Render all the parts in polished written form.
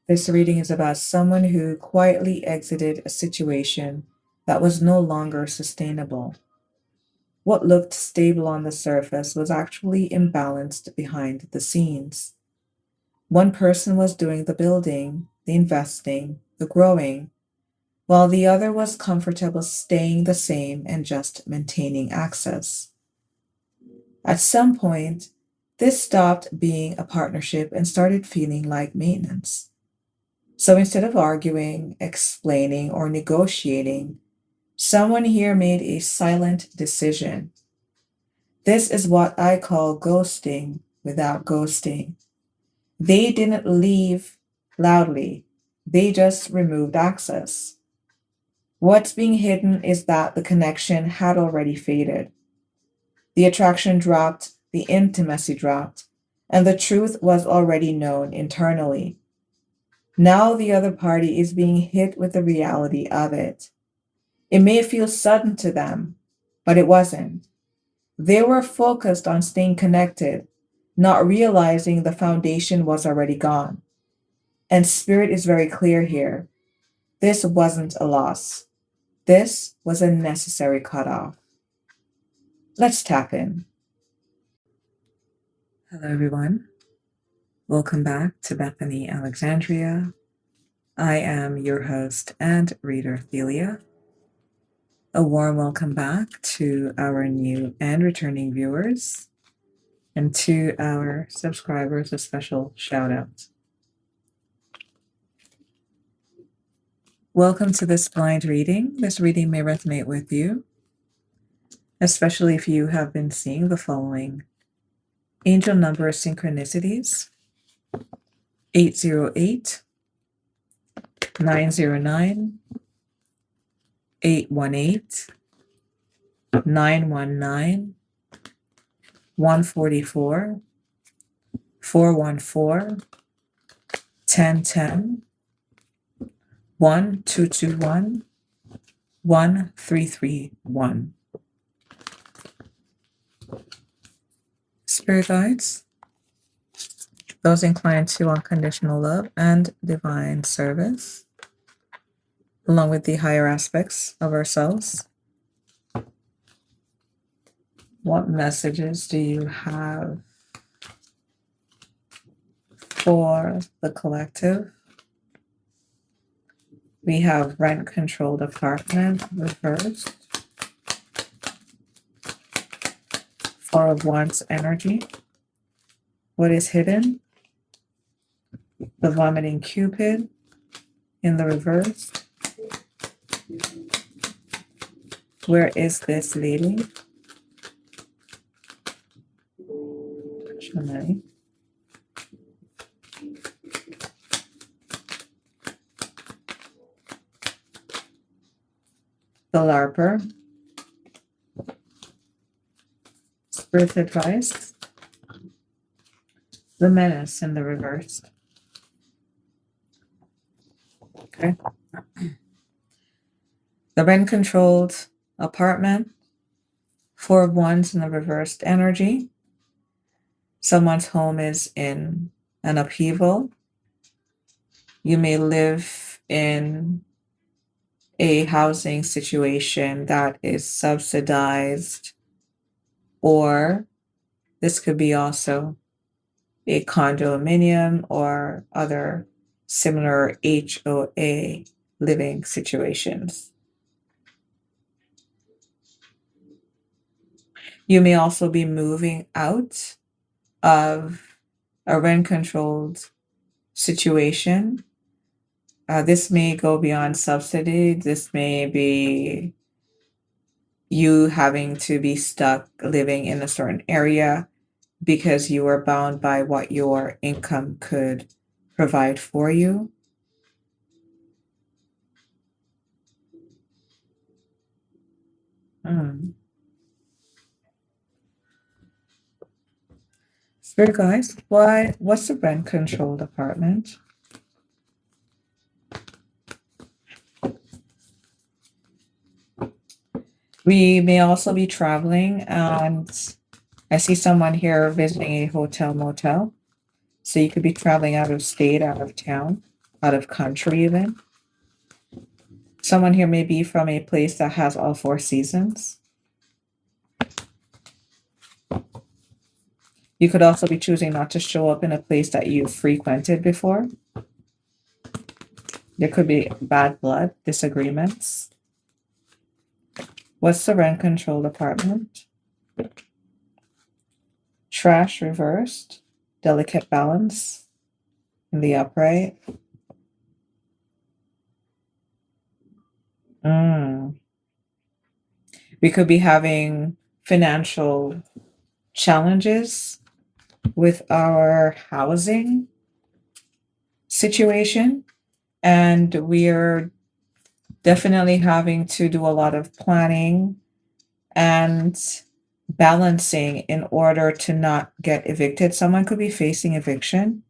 This reading is about someone who quietly exited a situation that was no longer sustainable. What looked stable on the surface was actually imbalanced behind the scenes. One person was doing the building, the investing, the growing, while the other was comfortable staying the same and just maintaining access. At some point, this stopped being a partnership and started feeling like maintenance. So instead of arguing, explaining, or negotiating, someone here made a silent decision. This is what I call ghosting without ghosting. They didn't leave loudly, they just removed access. What's being hidden is that the connection had already faded. The attraction dropped, the intimacy dropped, and the truth was already known internally. Now the other party is being hit with the reality of it. It may feel sudden to them, but it wasn't. They were focused on staying connected, not realizing the foundation was already gone. And Spirit is very clear here. This wasn't a loss. This was a necessary cutoff. Let's tap in. Hello, everyone. Welcome back to Bethany Alexandria. I am your host and reader, Thelia. A warm welcome back to our new and returning viewers, and to our subscribers, a special shout out. Welcome to this blind reading. This reading may resonate with you, especially if you have been seeing the following angel number synchronicities: 808, 909, 818, 919, 144, 414, 1010, 1221, 1331. Spirit guides, those inclined to unconditional love and divine service, along with the higher aspects of ourselves. What messages do you have for the collective? We have rent-controlled apartment reversed. Four of Wands energy. What is hidden? The vomiting Cupid in the reverse. Where is this leading? Gemini. The Larper. Spirit advice. The Menace in the reverse. Okay. The rent-controlled apartment. Four of Wands in the reversed energy. Someone's home is in an upheaval. You may live in a housing situation that is subsidized, or this could be also a condominium or other similar HOA living situations. You may also be moving out of a rent-controlled situation. This may go beyond subsidy. This may be you having to be stuck living in a certain area because you are bound by what your income could provide for you. Spirit guys, what's the rent-controlled apartment? We may also be traveling, and I see someone here visiting a hotel motel. So you could be traveling out of state, out of town. out of country even. Someone here may be from a place that has all four seasons. You could also be choosing not to show up in a place that you frequented before. There could be bad blood, disagreements. What's the rent control department? Trash reversed, delicate balance in the upright. Mm. We could be having financial challenges with our housing situation, and we're definitely having to do a lot of planning and balancing in order to not get evicted. Someone could be facing eviction.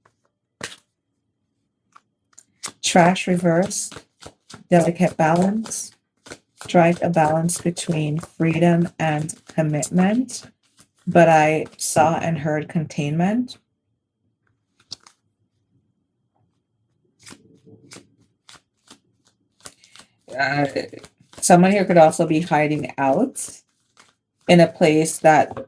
Trash reverse, delicate balance, strike a balance between freedom and commitment, but I saw and heard containment. Uh, Someone here could also be hiding out in a place that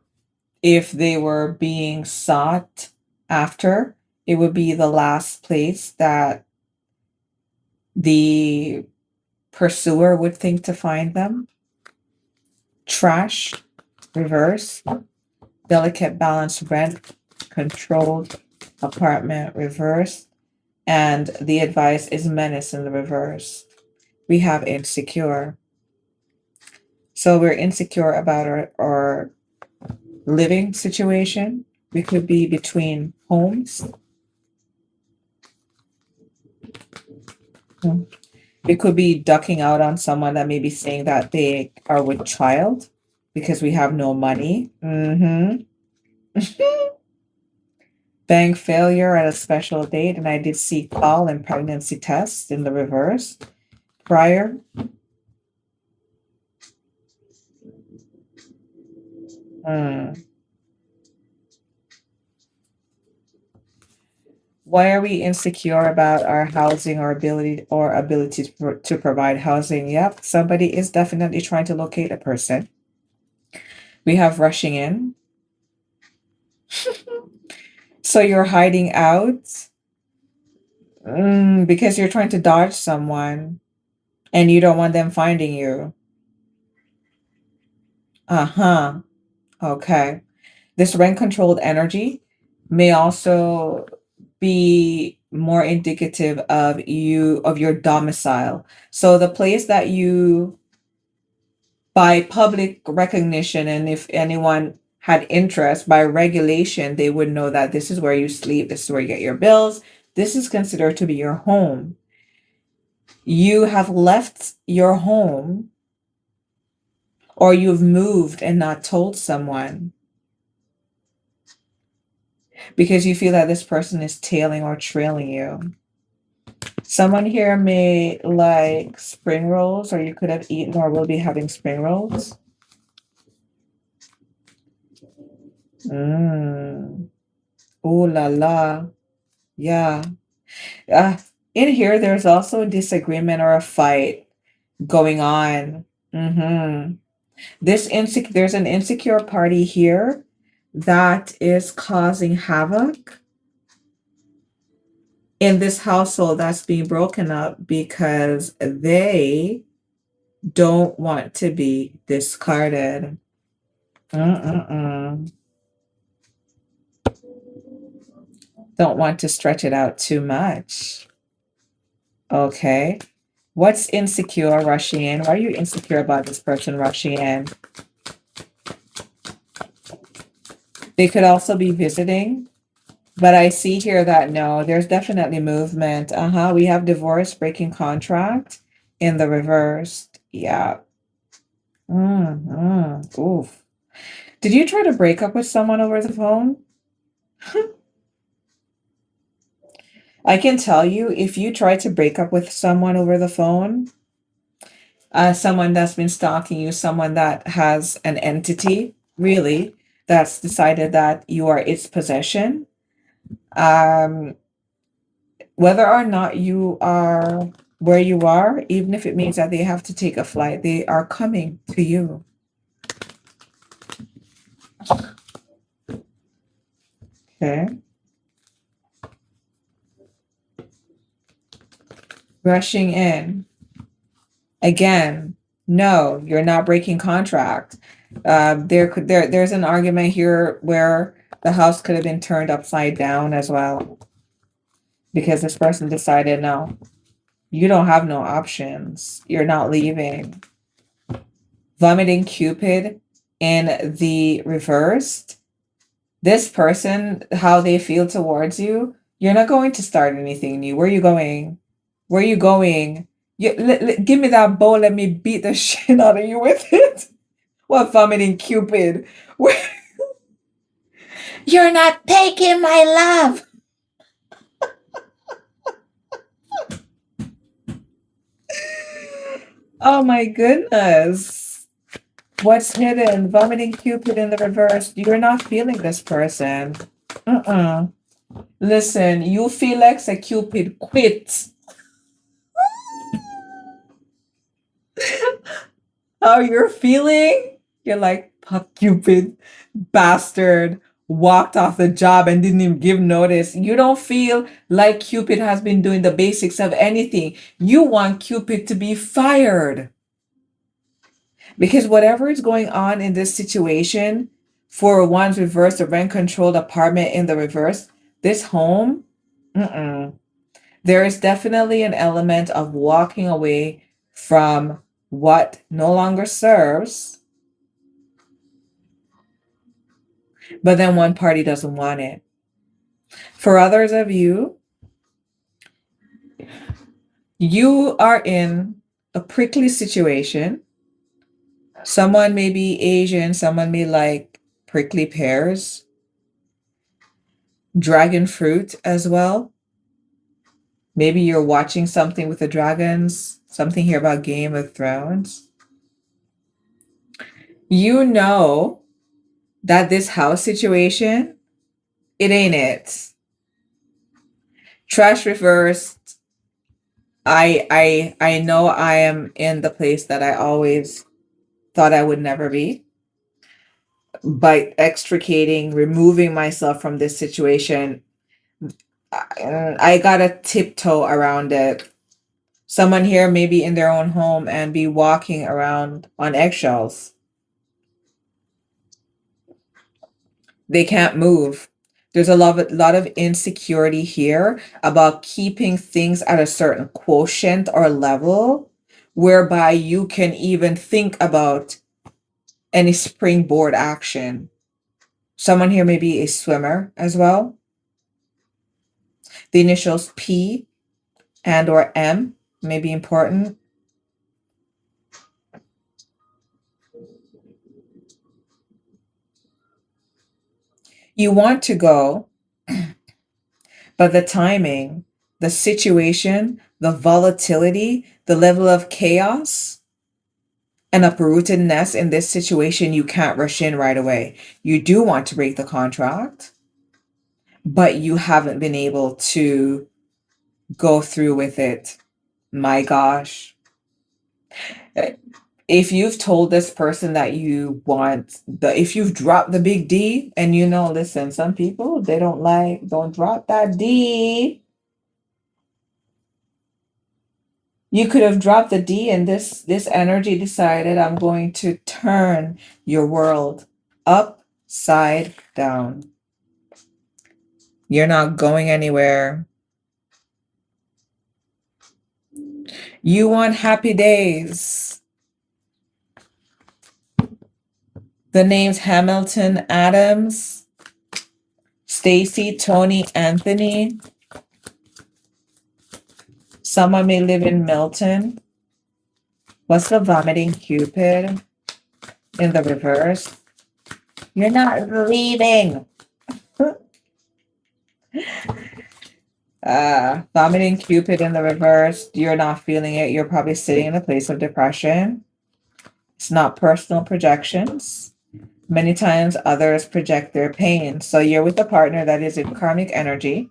if they were being sought after, it would be the last place that the pursuer would think to find them. Trash, reverse, delicate balance, rent, controlled apartment, reverse, and the advice is menace in the reverse. We have insecure. So we're insecure about our living situation. We could be between homes. We could be ducking out on someone that may be saying that they are with child because we have no money. Bank failure at a special date, and I did see call and pregnancy tests in the reverse. Prior. Why are we insecure about our housing or ability to provide housing? Yep, somebody is definitely trying to locate a person. We have rushing in. So you're hiding out because you're trying to dodge someone and you don't want them finding you. Uh-huh. Okay. This rent controlled energy may also be more indicative of your domicile. So the place that you, by public recognition, and if anyone had interest by regulation, they would know that this is where you sleep, this is where you get your bills, this is considered to be your home. You have left your home or you've moved and not told someone because you feel that this person is tailing or trailing you. Someone here may like spring rolls, or you could have eaten or will be having spring rolls. Ooh la la. Yeah. Uh, in here, there's also a disagreement or a fight going on. There's an insecure party here that is causing havoc in this household that's being broken up because they don't want to be discarded. Don't want to stretch it out too much. Okay. What's insecure rushing in? Why are you insecure about this person rushing in? They could also be visiting, but I see here that no, there's definitely movement. We have divorce, breaking contract in the reversed. Yeah. Oof. Did you try to break up with someone over the phone? I can tell you, if you try to break up with someone over the phone, someone that's been stalking you, someone that has an entity, really, that's decided that you are its possession, um, Whether or not you are where you are, even if it means that they have to take a flight, they are coming to you. Okay. Rushing in. Again, no, you're not breaking contract. There's an argument here where the house could have been turned upside down as well because this person decided, no, you don't have no options. You're not leaving. Vomiting Cupid in the reversed. This person, how they feel towards you, you're not going to start anything new. Where are you going? Where are you going? Give me that bowl. Let me beat the shit out of you with it. What vomiting Cupid? You're not taking my love. Oh my goodness. What's hidden? Vomiting Cupid in the reverse. You're not feeling this person. Listen, you feel like a Cupid quit. How you're feeling? You're like, fuck Cupid, bastard, walked off the job and didn't even give notice. You don't feel like Cupid has been doing the basics of anything. You want Cupid to be fired. Because whatever is going on in this situation, for one's reverse, the rent controlled apartment in the reverse, this home, there is definitely an element of walking away from what no longer serves, but then one party doesn't want it. For others of you, you are in a prickly situation. Someone may be Asian, someone may like prickly pears, dragon fruit as well. Maybe you're watching something with the dragons, something here about Game of Thrones. You know that this house situation, it ain't it. Trash reversed. I know I am in the place that I always thought I would never be. By extricating, removing myself from this situation, I gotta tiptoe around it. Someone here may be in their own home and be walking around on eggshells. They can't move. There's a lot of insecurity here about keeping things at a certain quotient or level whereby you can even think about any springboard action. Someone here may be a swimmer as well. The initials P and or M may be important. You want to go, but the timing, the situation, the volatility, the level of chaos and uprootedness in this situation, you can't rush in right away. You do want to break the contract, but you haven't been able to go through with it. My gosh. If you've told this person that you want if you've dropped the big D and listen, some people, they don't drop that D. You could have dropped the D and this energy decided, I'm going to turn your world upside down. You're not going anywhere. You want happy days. The names Hamilton, Adams, Stacy, Tony, Anthony. Someone may live in Milton. What's the vomiting Cupid in the reverse? You're not leaving. Vomiting Cupid in the reverse. You're not feeling it. You're probably sitting in a place of depression. It's not personal projections. Many times others project their pain. So you're with a partner that is in karmic energy.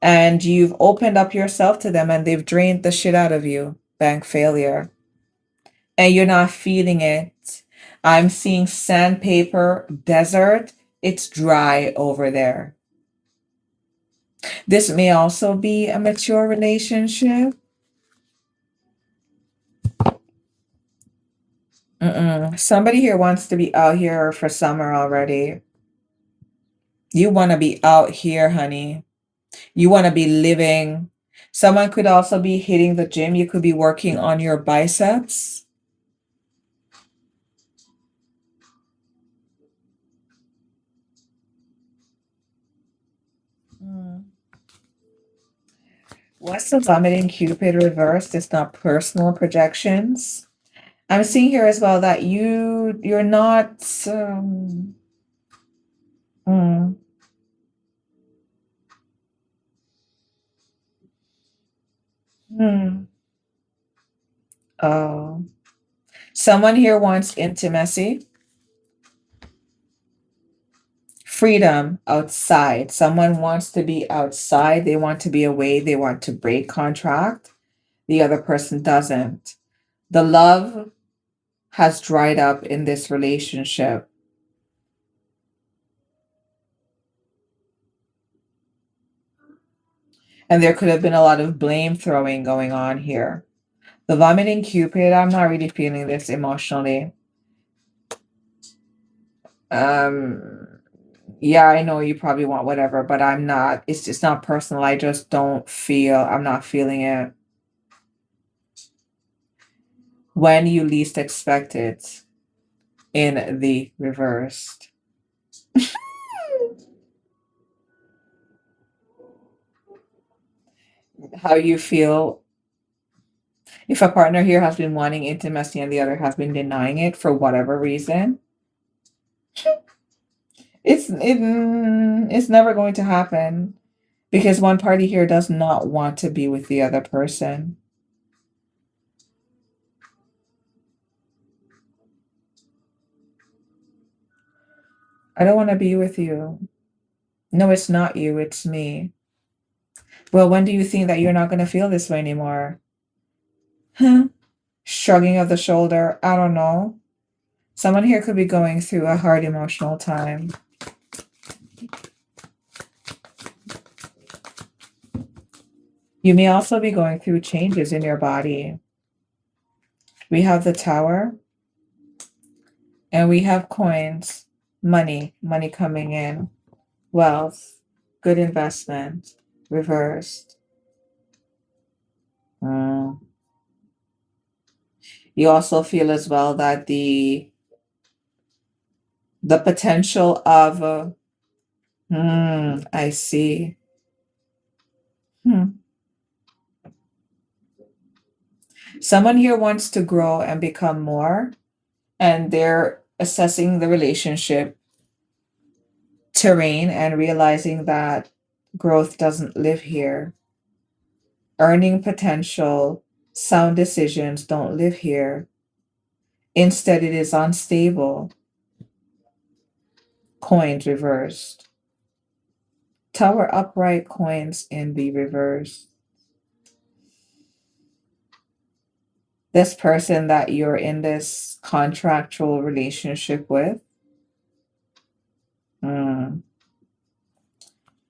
And you've opened up yourself to them and they've drained the shit out of you. Bank failure. And you're not feeling it. I'm seeing sandpaper, desert. It's dry over there. This may also be a mature relationship. Somebody here wants to be out here for summer already. You want to be out here, honey. You want to be living. Someone could also be hitting the gym. You could be working on your biceps. Mm. What's the vomiting Cupid reversed? It's not personal projections. I'm seeing here as well that you're not mm, hmm. Oh. Someone here wants intimacy, freedom outside. Someone wants to be outside. They want to be away. They want to break contract. The other person doesn't. The love has dried up in this relationship. And there could have been a lot of blame throwing going on here. The vomiting Cupid, I'm not really feeling this emotionally. Um, yeah, I know you probably want whatever, but I'm not. It's just not personal. I just don't feel, I'm not feeling it. When you least expect it in the reversed. How you feel if a partner here has been wanting intimacy and the other has been denying it for whatever reason, it's never going to happen because one party here does not want to be with the other person. I don't want to be with you. No, it's not you, it's me. Well, when do you think that you're not going to feel this way anymore? Huh? Shrugging of the shoulder. I don't know. Someone here could be going through a hard emotional time. You may also be going through changes in your body. We have the Tower and we have coins, money coming in, wealth, good investment, reversed. Mm. You also feel as well that the potential of I see. Hmm. Someone here wants to grow and become more, and they're assessing the relationship terrain and realizing that growth doesn't live here. Earning potential, sound decisions don't live here. Instead, it is unstable. Coins reversed. Tower upright, coins in the reverse. This person that you're in this contractual relationship with, mm,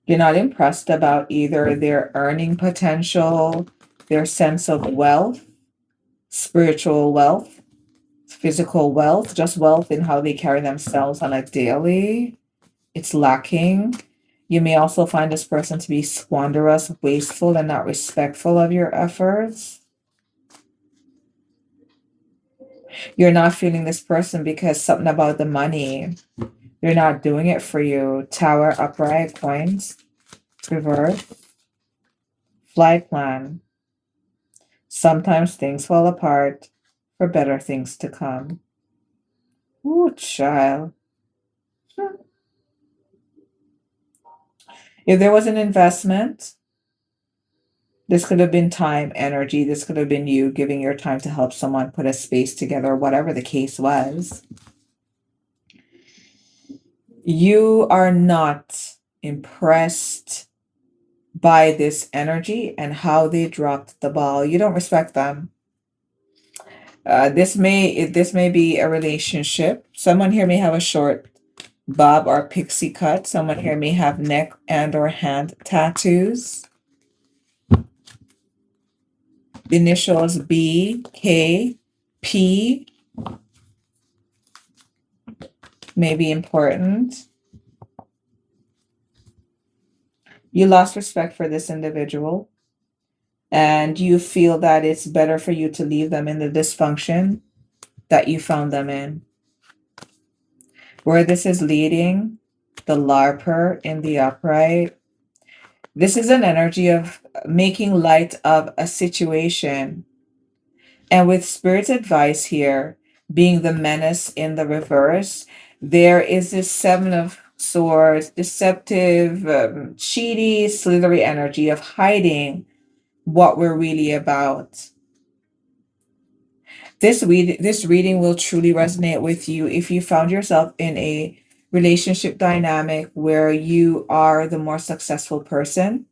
you're not impressed about either their earning potential, their sense of wealth, spiritual wealth, physical wealth, just wealth in how they carry themselves on a daily. It's lacking. You may also find this person to be squanderous, wasteful, and not respectful of your efforts. You're not feeling this person because something about the money. They're not doing it for you. Tower, upright, coins, reverse, flight plan. Sometimes things fall apart for better things to come. Ooh, child. If there was an investment, this could have been time, energy. This could have been you giving your time to help someone put a space together, whatever the case was. You are not impressed by this energy and how they dropped the ball. You don't respect them. This may be a relationship. Someone here may have a short bob or pixie cut. Someone here may have neck and or hand tattoos. The initials B, K, P may be important. You lost respect for this individual, and you feel that it's better for you to leave them in the dysfunction that you found them in. Where this is leading, the LARPer in the upright, this is an energy of making light of a situation. And with Spirit's advice here, being the menace in the reverse, there is this Seven of Swords, deceptive, cheaty, slithery energy of hiding what we're really about. This reading will truly resonate with you if you found yourself in a relationship dynamic where you are the more successful person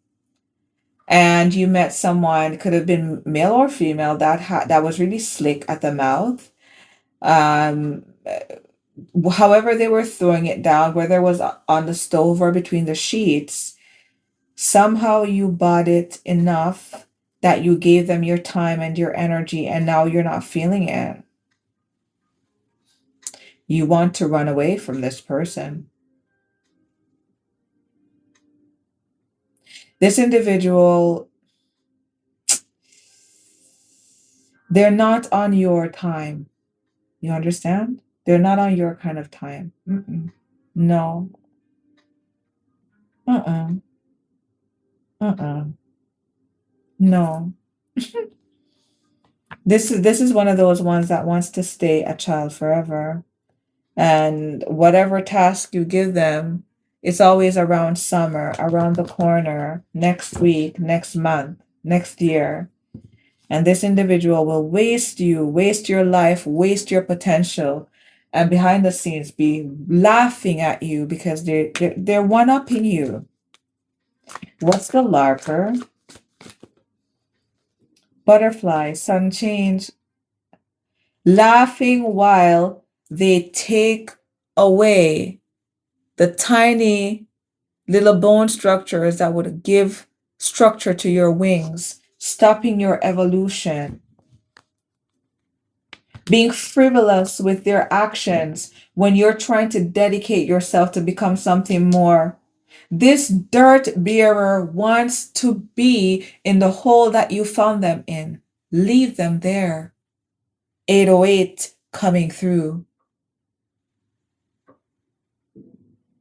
and you met someone, could have been male or female, that was really slick at the mouth. Um, However they were throwing it down, whether it was on the stove or between the sheets, somehow you bought it enough that you gave them your time and your energy, and now you're not feeling it. You want to run away from this person. This individual, they're not on your time. You understand? They're not on your kind of time. Mm-mm. No. Uh-uh. Uh-uh. No. This is one of those ones that wants to stay a child forever. And whatever task you give them, it's always around summer, around the corner, next week, next month, next year. And this individual will waste you, waste your life, waste your potential, and behind the scenes be laughing at you because they're one-upping you. What's the LARPer? Butterfly, sun change, laughing while they take away the tiny little bone structures that would give structure to your wings, stopping your evolution, being frivolous with their actions when you're trying to dedicate yourself to become something more. This dirt bearer wants to be in the hole that you found them in. Leave them there. 808 coming through.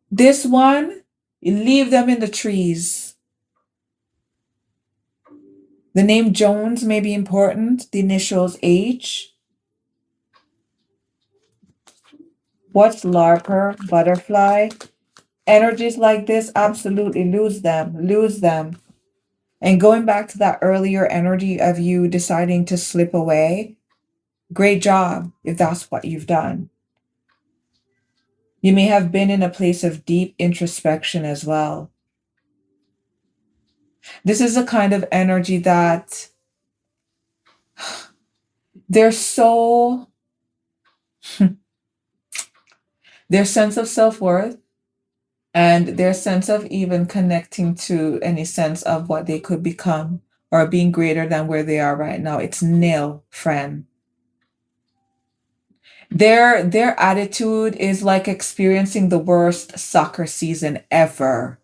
This one, you leave them in the trees. The name Jones may be important, the initials H. What's LARPer? Butterfly. Energies like this, absolutely lose them, lose them. And going back to that earlier energy of you deciding to slip away, great job if that's what you've done. You may have been in a place of deep introspection as well. This is a kind of energy that they're so, their sense of self-worth and their sense of even connecting to any sense of what they could become or being greater than where they are right now, it's nil, friend. Their attitude is like experiencing the worst soccer season ever,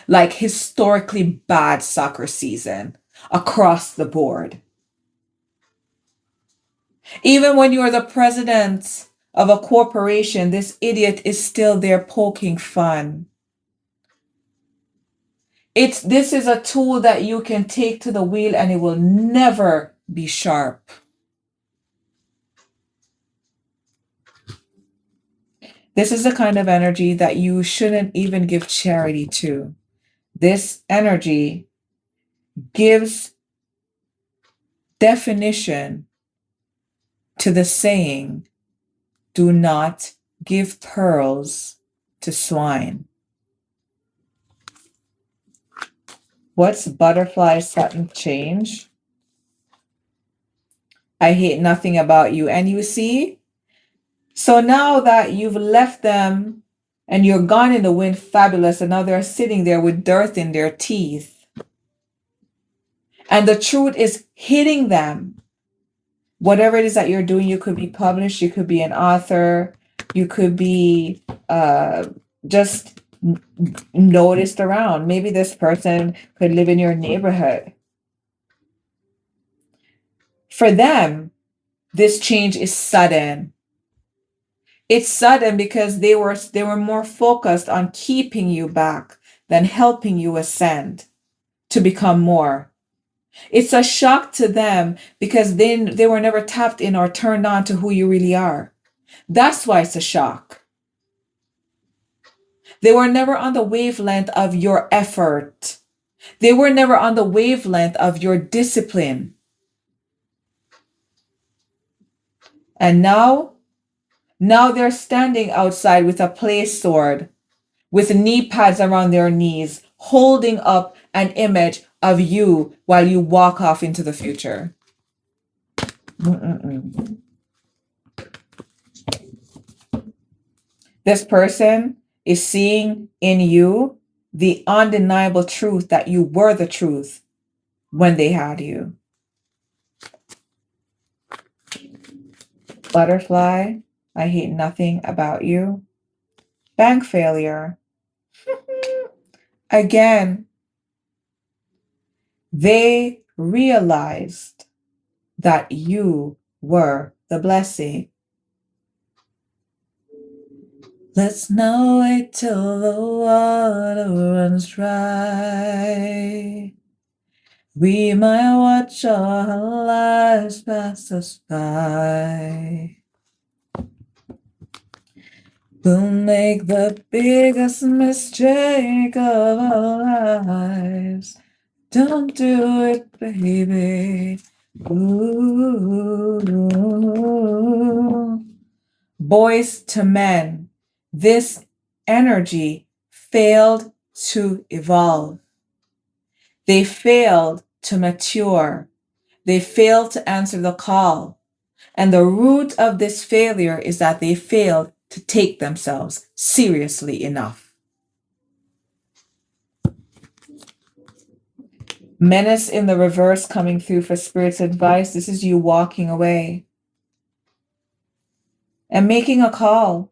like historically bad soccer season across the board. Even when you're the president of a corporation, this idiot is still there poking fun. This is a tool that you can take to the wheel and it will never be sharp. This is the kind of energy that you shouldn't even give charity to. This energy gives definition to the saying, do not give pearls to swine. What's butterfly sudden change? I hate nothing about you. And you see, so now that you've left them and you're gone in the wind, fabulous, and now they're sitting there with dirt in their teeth. And the truth is hitting them. Whatever it is that you're doing, you could be published, you could be an author, you could be just noticed around. Maybe this person could live in your neighborhood. For them, this change is sudden. It's sudden because they were more focused on keeping you back than helping you ascend to become more. It's a shock to them because they were never tapped in or turned on to who you really are. That's why it's a shock. They were never on the wavelength of your effort. They were never on the wavelength of your discipline. And now they're standing outside with a play sword, with knee pads around their knees, holding up an image of you while you walk off into the future. Mm-mm-mm. This person is seeing in you the undeniable truth that you were the truth when they had you. Butterfly, I hate nothing about you. Bank failure. Again, they realized that you were the blessing. Let's not wait till the water runs dry. We might watch our lives pass us by. We'll make the biggest mistake of our lives. Don't do it, baby. Ooh. Boys to men, this energy failed to evolve. They failed to mature. They failed to answer the call. And the root of this failure is that they failed to take themselves seriously enough. Menace in the reverse coming through for Spirit's advice. This is you walking away and making a call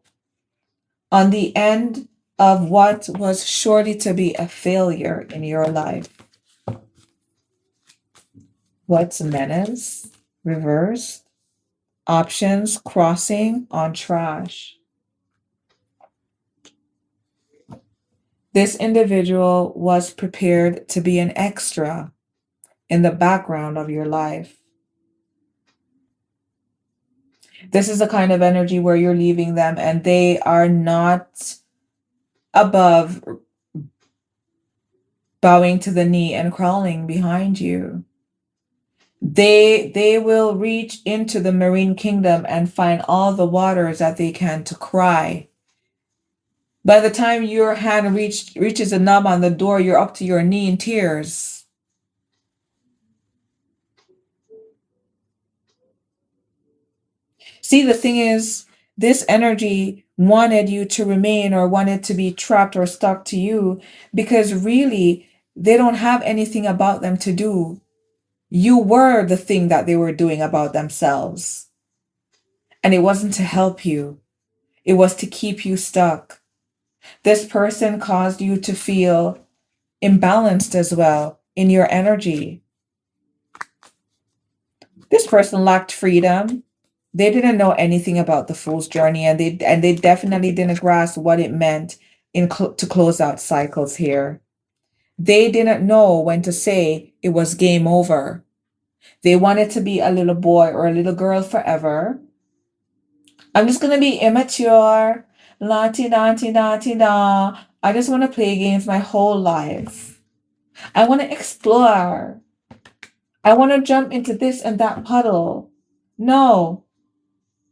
on the end of what was surely to be a failure in your life. What's menace? Reverse. Options crossing on trash. This individual was prepared to be an extra in the background of your life. This is the kind of energy where you're leaving them and they are not above bowing to the knee and crawling behind you. They will reach into the marine kingdom and find all the waters that they can to cry. By the time your hand reaches a knob on the door, you're up to your knee in tears. See, the thing is, this energy wanted you to remain or wanted to be trapped or stuck to you because really they don't have anything about them to do. You were the thing that they were doing about themselves. And it wasn't to help you. It was to keep you stuck. This person caused you to feel imbalanced as well in your energy. This person lacked freedom. They didn't know anything about the fool's journey, and they definitely didn't grasp what it meant to close out cycles here. They didn't know when to say it was game over. They wanted to be a little boy or a little girl forever. I'm just gonna be immature, la-ti-da-ti-da-ti-da. I just want to play games my whole life. I want to explore. I want to jump into this and that puddle. No,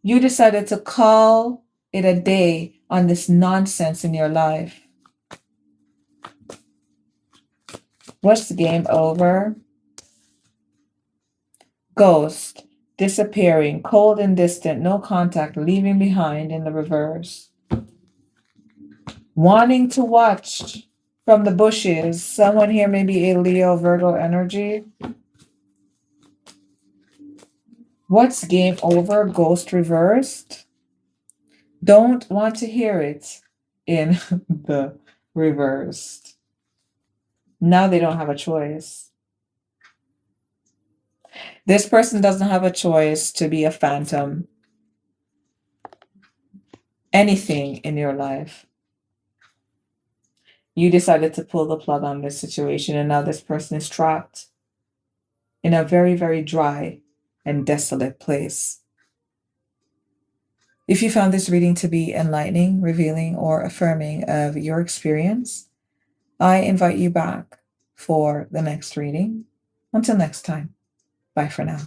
you decided to call it a day on this nonsense in your life. What's the game over? Ghost, disappearing, cold and distant, no contact, leaving behind in the reverse. Wanting to watch from the bushes. Someone here may be a Leo Virgo energy. What's game over? Ghost reversed. Don't want to hear it in the reversed. Now they don't have a choice. This person doesn't have a choice to be a phantom. Anything in your life. You decided to pull the plug on this situation, and now this person is trapped in a very, very dry and desolate place. If you found this reading to be enlightening, revealing, or affirming of your experience, I invite you back for the next reading. Until next time, bye for now.